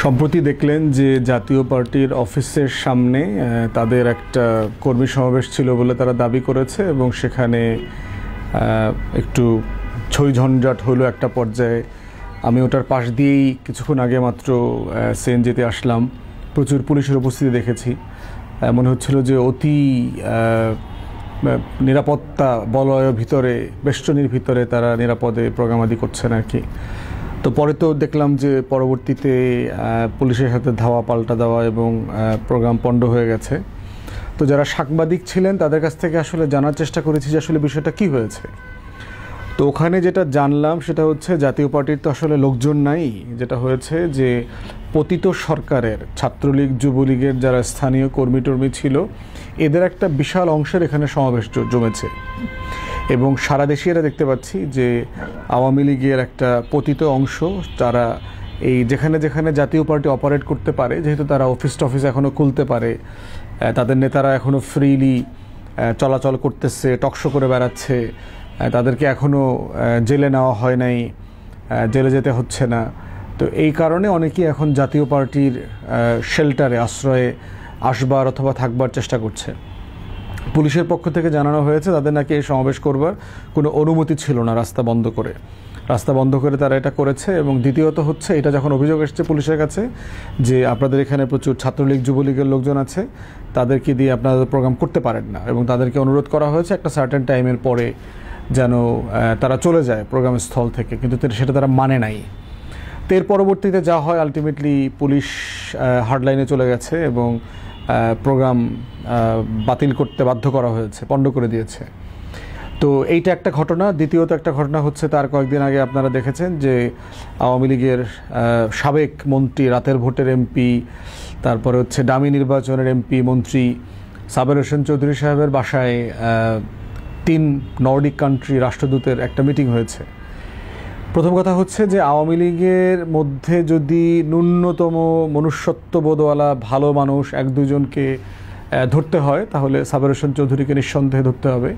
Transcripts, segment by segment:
সম্প্রতি দেখলেন যে জাতীয় পার্টির অফিসের সামনে তাদের একটা কর্মী সমাবেশ ছিল বলে তারা দাবি করেছে এবং সেখানে একটু ছই-ঝঞ্ঝাট হলো একটা পর্যায়ে। আমি ওটার পাশ দিয়েই কিছুক্ষণ আগে মাত্র সিএনজিতে আসলাম। প্রচুর পুলিশের উপস্থিতি দেখেছি। মনে হচ্ছিল যে অতি নিরাপত্তা বলয়ের ভিতরে, বেষ্টনীর ভিতরে তারা নিরাপদে প্রোগ্রামাদি করছেন আর কি। তো পরে তো দেখলাম যে পরবর্তীতে পুলিশের সাথে ধাওয়া পাল্টা দেওয়া এবং প্রোগ্রাম পণ্ড হয়ে গেছে। তো যারা সাংবাদিক ছিলেন তাদের কাছ থেকে আসলে জানার চেষ্টা করেছি যে আসলে বিষয়টা কী হয়েছে। তো ওখানে যেটা জানলাম সেটা হচ্ছে জাতীয় পার্টির তো আসলে লোকজন নাই। যেটা হয়েছে যে পতিত সরকারের ছাত্রলীগ, যুবলীগের যারা স্থানীয় কর্মী টর্মী ছিল, এদের একটা বিশাল অংশের এখানে সমাবেশ জমেছে এবং সারা দেশে এটা দেখতে পাচ্ছি যে আওয়ামী লীগের একটা পতিত অংশ, তারা এই যেখানে যেখানে জাতীয় পার্টি অপারেট করতে পারে, যেহেতু তারা অফিস টফিস এখনও খুলতে পারে, তাদের নেতারা এখনও ফ্রিলি চলাচল করতেছে, টকশো করে বেড়াচ্ছে, তাদেরকে এখনও জেলে নেওয়া হয় নাই, জেলে যেতে হচ্ছে না। তো এই কারণে অনেকেই এখন জাতীয় পার্টির শেল্টারে, আশ্রয়ে আসবার অথবা থাকবার চেষ্টা করছে। পুলিশের পক্ষ থেকে জানানো হয়েছে তাদের নাকি এই সমাবেশ করবার কোনো অনুমতি ছিল না, রাস্তা বন্ধ করে তারা এটা করেছে। এবং দ্বিতীয়ত হচ্ছে, এটা যখন অভিযোগ এসছে পুলিশের কাছে যে আপনাদের এখানে প্রচুর ছাত্রলীগ, যুবলীগের লোকজন আছে, তাদেরকে দিয়ে আপনারা প্রোগ্রাম করতে পারেন না, এবং তাদেরকে অনুরোধ করা হয়েছে একটা সার্টেন টাইমের পরে যেন তারা চলে যায় প্রোগ্রাম স্থল থেকে, কিন্তু সেটা তারা মানে নাই। তো এর পরবর্তীতে যা হয়, আলটিমেটলি পুলিশ হার্ডলাইনে চলে গেছে এবং প্রোগ্রাম বাতিল করতে বাধ্য করা হয়েছে, পণ্ড করে দিয়েছে। তো এইটা একটা ঘটনা। দ্বিতীয়ত একটা ঘটনা হচ্ছে, তার কয়েকদিন আগে আপনারা দেখেছেন যে আওয়ামী লীগের সাবেক মন্ত্রী, রাতের ভোটের এমপি, তারপরে হচ্ছে ডামি নির্বাচনের এমপি মন্ত্রী সাবের হোসেন চৌধুরী সাহেবের বাসায় 3 নর্ডিক কান্ট্রি রাষ্ট্রদূতের একটা মিটিং হয়েছে। প্রথম কথা হচ্ছে যে আওয়ামী লীগের মধ্যে যদি ন্যূনতম মনুষ্যত্ববোধওয়ালা ভালো মানুষ 1-2 জনকে ধরতে হয়, তাহলে সাবের হোসেন চৌধুরীকে নিঃসন্দেহে ধরতে হবে।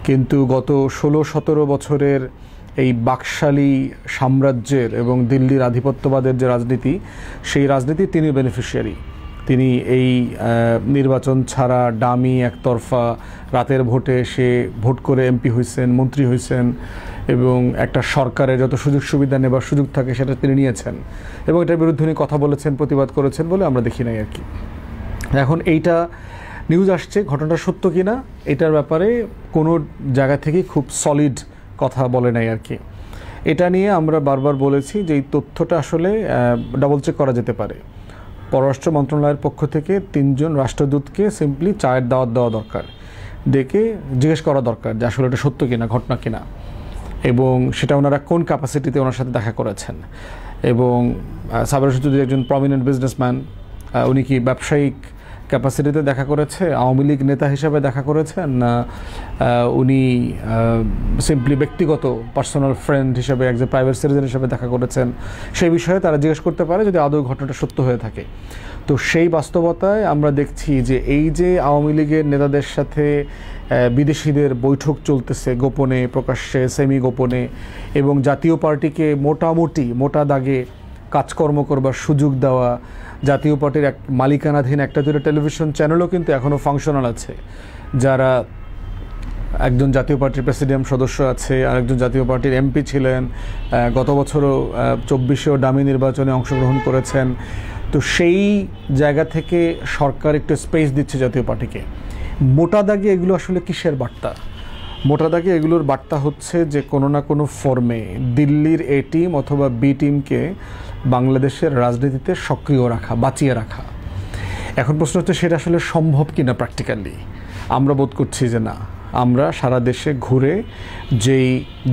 কিন্তু গত 16-17 বছরের এই বাকশালী সাম্রাজ্যের এবং দিল্লির আধিপত্যবাদের যে রাজনীতি, সেই রাজনীতির তিনি বেনিফিশিয়ারি। তিনি এই নির্বাচন ছাড়া ডামি একতরফা রাতের ভোটে সে ভোট করে এমপি হয়েছেন, মন্ত্রী হয়েছেন, এবং একটা সরকারের যত সুযোগ সুবিধা নেবার সুযোগ থাকে সেটা তিনি নিয়েছেন, এবং এটার বিরুদ্ধে উনি কথা বলেছেন, প্রতিবাদ করেছেন বলে আমরা দেখি নাই আর কি। এখন এইটা নিউজ আসছে, ঘটনাটা সত্য কিনা এটার ব্যাপারে কোনো জায়গা থেকে খুব সলিড কথা বলে নাই আর কি। এটা নিয়ে আমরা বারবার বলেছি যে এই তথ্যটা আসলে ডাবল চেক করা যেতে পারে। পররাষ্ট্র মন্ত্রণালয়ের পক্ষ থেকে 3 জন রাষ্ট্রদূতকে সিম্পলি চায়ের দাওয়াত দেওয়া দরকার, ডেকে জিজ্ঞেস করা দরকার যে আসলে এটা সত্য কিনা, ঘটনা কিনা, এবং সেটা ওনারা কোন ক্যাপাসিটিতে ওনার সাথে দেখা করেছেন। এবং সাবের হোসেন চৌধুরী একজন প্রমিনেন্ট বিজনেসম্যান, উনি কি ব্যবসায়িক ক্যাপাসিটিতে দেখা করেছে, আওয়ামী লীগ নেতা হিসাবে দেখা করেছেন, না উনি সিম্পলি ব্যক্তিগত পার্সোনাল ফ্রেন্ড হিসাবে, একজন প্রাইভেট সিটিজেন হিসাবে দেখা করেছেন, সেই বিষয়ে তারা জিজ্ঞেস করতে পারে যদি আদৌ ঘটনাটা সত্য হয়ে থাকে। তো সেই বাস্তবতায় আমরা দেখছি যে এই যে আওয়ামী লীগের নেতাদের সাথে বিদেশিদের বৈঠক চলতেছে, গোপনে, প্রকাশ্যে, সেমি গোপনে, এবং জাতীয় পার্টিকে মোটা দাগে কাজকর্ম করবার সুযোগ দেওয়া, জাতীয় পার্টির এক মালিকানাধীন 1-2 টেলিভিশন চ্যানেলও কিন্তু এখনও ফাংশনাল আছে, যারা একজন জাতীয় পার্টির প্রেসিডিয়াম সদস্য আছে, আরেকজন জাতীয় পার্টির এমপি ছিলেন, গত বছরও 24-এও ডামি নির্বাচনে অংশগ্রহণ করেছেন। তো সেই জায়গা থেকে সরকার একটু স্পেস দিচ্ছে জাতীয় পার্টিকে। মোটা দাগে এগুলো আসলে কিসের বার্তা? মোটা দাগে এগুলোর বার্তা হচ্ছে যে কোনো না কোনো ফর্মে দিল্লির এ টিম অথবা বি টিমকে বাংলাদেশের রাজনীতিতে সক্রিয় রাখা, বাঁচিয়ে রাখা। এখন প্রশ্ন হচ্ছে সেটা আসলে সম্ভব কিনা প্র্যাকটিক্যালি। আমরা বোধ করছি যে না। আমরা সারা দেশে ঘুরে যেই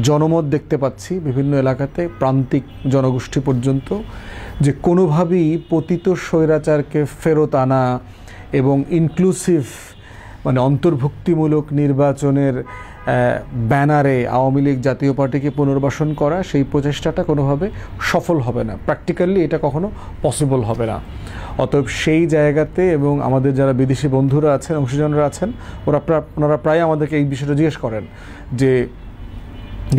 জনমত দেখতে পাচ্ছি বিভিন্ন এলাকাতে, প্রান্তিক জনগোষ্ঠী পর্যন্ত, যে কোনোভাবেই পতিত স্বৈরাচারকে ফেরত আনা এবং ইনক্লুসিভ মানে অন্তর্ভুক্তিমূলক নির্বাচনের ব্যানারে আওয়ামী লীগ জাতীয় পার্টিকে পুনর্বাসন করা, সেই প্রচেষ্টাটা কোনোভাবে সফল হবে না। প্র্যাকটিক্যালি এটা কখনো পসিবল হবে না। অতএব সেই জায়গাতে, এবং আমাদের যারা বিদেশি বন্ধুরা আছেন, অংশীজনরা আছেন, ওনারা প্রায় আমাদেরকে এই বিষয়টা জিজ্ঞেস করেন যে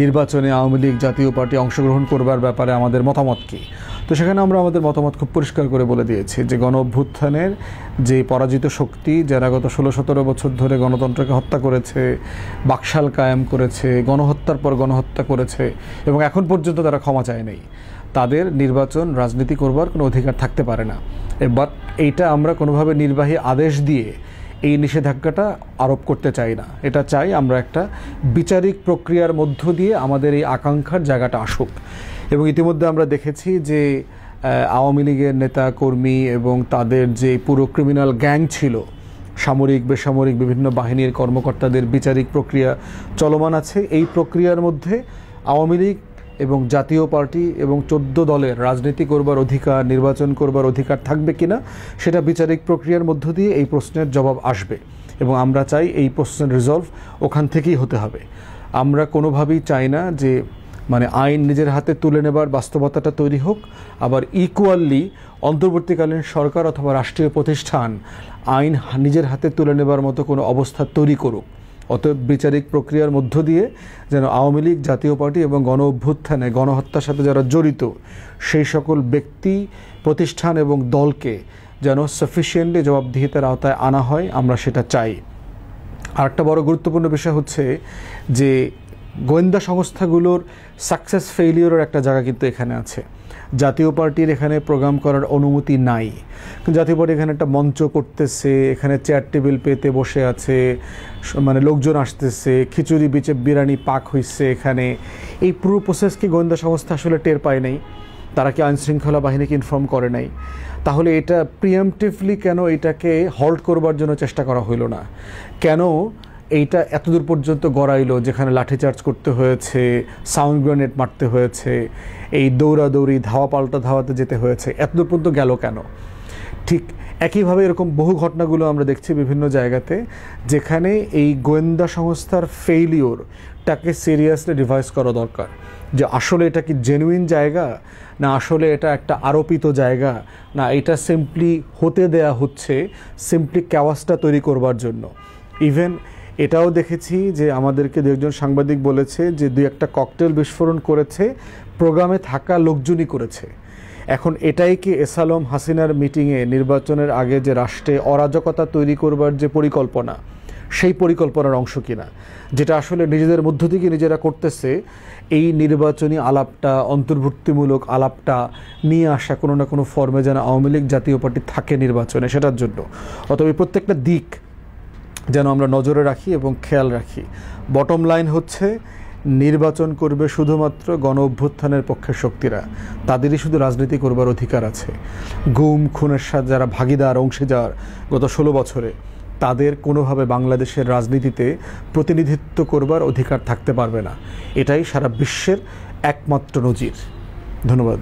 নির্বাচনে আওয়ামী লীগ জাতীয় পার্টি অংশগ্রহণ করবার ব্যাপারে আমাদের মতামত কী। তো সেখানে আমরা আমাদের মতামত খুব পরিষ্কার করে বলে দিয়েছি যে গণ অভ্যুত্থানের যে পরাজিত শক্তি, যারা গত 16-17 বছর ধরে গণতন্ত্রকে হত্যা করেছে, বাকশাল কায়েম করেছে, গণহত্যার পর গণহত্যা করেছে এবং এখন পর্যন্ত তারা ক্ষমা চায় নাই, তাদের নির্বাচন রাজনীতি করবার কোনো অধিকার থাকতে পারে না। এবার এইটা আমরা কোনোভাবে নির্বাহী আদেশ দিয়ে এই নিষেধাজ্ঞাটা আরোপ করতে চাই না। এটা চাই আমরা একটা বিচারিক প্রক্রিয়ার মধ্য দিয়ে আমাদের এই আকাঙ্ক্ষার জায়গাটা আসুক। এবং ইতিমধ্যে আমরা দেখেছি যে আওয়ামী লীগের নেতা কর্মী এবং তাদের যে পুরো ক্রিমিনাল গ্যাং ছিল, সামরিক বেসামরিক বিভিন্ন বাহিনীর কর্মকর্তাদের বিচারিক প্রক্রিয়া চলমান আছে। এই প্রক্রিয়ার মধ্যে আওয়ামী লীগ এবং জাতীয় পার্টি এবং 14 দলের রাজনীতি করবার অধিকার, নির্বাচন করবার অধিকার থাকবে কিনা সেটা বিচারিক প্রক্রিয়ার মধ্য দিয়ে এই প্রশ্নের জবাব আসবে। এবং আমরা চাই এই প্রশ্নের রিজলভ ওখান থেকেই হতে হবে। আমরা কোনোভাবেই চাই না যে মানে আইন নিজের হাতে তুলে নেবার বাস্তবতাটা তৈরি হোক, আবার ইকুয়ালি অন্তর্বর্তীকালীন সরকার অথবা রাষ্ট্রীয় প্রতিষ্ঠান আইন নিজের হাতে তুলে নেবার মতো কোনো অবস্থা তৈরি করুক। অতএব বিচারিক প্রক্রিয়ার মধ্য দিয়ে যেন আওয়ামী লীগ, জাতীয় পার্টি এবং গণ অভ্যুত্থানে গণহত্যার সাথে যারা জড়িত সেই সকল ব্যক্তি, প্রতিষ্ঠান এবং দলকে যেন সাফিসিয়েন্টলি জবাবদিহিতার আওতায় আনা হয়, আমরা সেটা চাই। আরেকটা বড় গুরুত্বপূর্ণ বিষয় হচ্ছে যে গোয়েন্দা সংস্থাগুলোর সাকসেস ফেইলিওরের একটা জায়গা কিন্তু এখানে আছে। জাতীয় পার্টির এখানে প্রোগ্রাম করার অনুমতি নাই, জাতীয় পার্টি এখানে একটা মঞ্চ করতেছে, এখানে চেয়ার টেবিল পেতে বসে আছে, মানে লোকজন আসতেছে, খিচুড়ি বিচে বিরিয়ানি পাক হইছে এখানে। এই পুরো প্রসেসকে গোয়েন্দা সংস্থা আসলে টের পায় নাই, তারা কি আইনশৃঙ্খলা বাহিনীকে ইনফর্ম করে নাই? তাহলে এটা প্রিএমপ্টিভলি কেন এটাকে হল্ট করবার জন্য চেষ্টা করা হইল না? কেন এইটা এতদূর পর্যন্ত গড়াইলো, যেখানে লাঠিচার্জ করতে হয়েছে, সাউন্ড গ্রেনেড মারতে হয়েছে, এই দৌড়াদৌড়ি, ধাওয়া পাল্টা ধাওয়াতে যেতে হয়েছে, এতদূর পর্যন্ত গেল কেন? ঠিক একইভাবে এরকম বহু ঘটনাগুলো আমরা দেখছি বিভিন্ন জায়গাতে, যেখানে এই গোয়েন্দা সংস্থার ফেইলিওরটাকে সিরিয়াসলি রিভাইজ করা দরকার, যে আসলে এটা কি জেনুইন জায়গা, না আসলে এটা একটা আরোপিত জায়গা, না এটা সিম্পলি হতে দেয়া হচ্ছে সিম্পলি ক্যাওয়াসটা তৈরি করবার জন্য। ইভেন এটাও দেখেছি যে আমাদেরকে দু একজন সাংবাদিক বলেছে যে 2-1টা ককটেল বিস্ফোরণ করেছে, প্রোগ্রামে থাকা লোকজনই করেছে। এখন এটাই কি এসালম হাসিনার মিটিংয়ে নির্বাচনের আগে যে রাষ্ট্রে অরাজকতা তৈরি করবার যে পরিকল্পনা, সেই পরিকল্পনার অংশ কিনা, যেটা আসলে নিজেদের মধ্য থেকে নিজেরা করতেছে? এই নির্বাচনী আলাপটা, অন্তর্ভুক্তিমূলক আলাপটা নিয়ে আসা কোনো না কোনো ফর্মে যেন আওয়ামী লীগ, জাতীয় পার্টি থাকে নির্বাচনে, সেটার জন্য। অতএব প্রত্যেকটা দিক যেন আমরা নজরে রাখি এবং খেয়াল রাখি। বটম লাইন হচ্ছে নির্বাচন করবে শুধুমাত্র গণ অভ্যুত্থানের পক্ষের শক্তিরা, তাদেরই শুধু রাজনীতি করবার অধিকার আছে। গুম খুনের সাথে যারা ভাগিদার, অংশীদার গত 16 বছরে, তাদের কোনোভাবে বাংলাদেশের রাজনীতিতে প্রতিনিধিত্ব করবার অধিকার থাকতে পারবে না। এটাই সারা বিশ্বের একমাত্র নজির। ধন্যবাদ।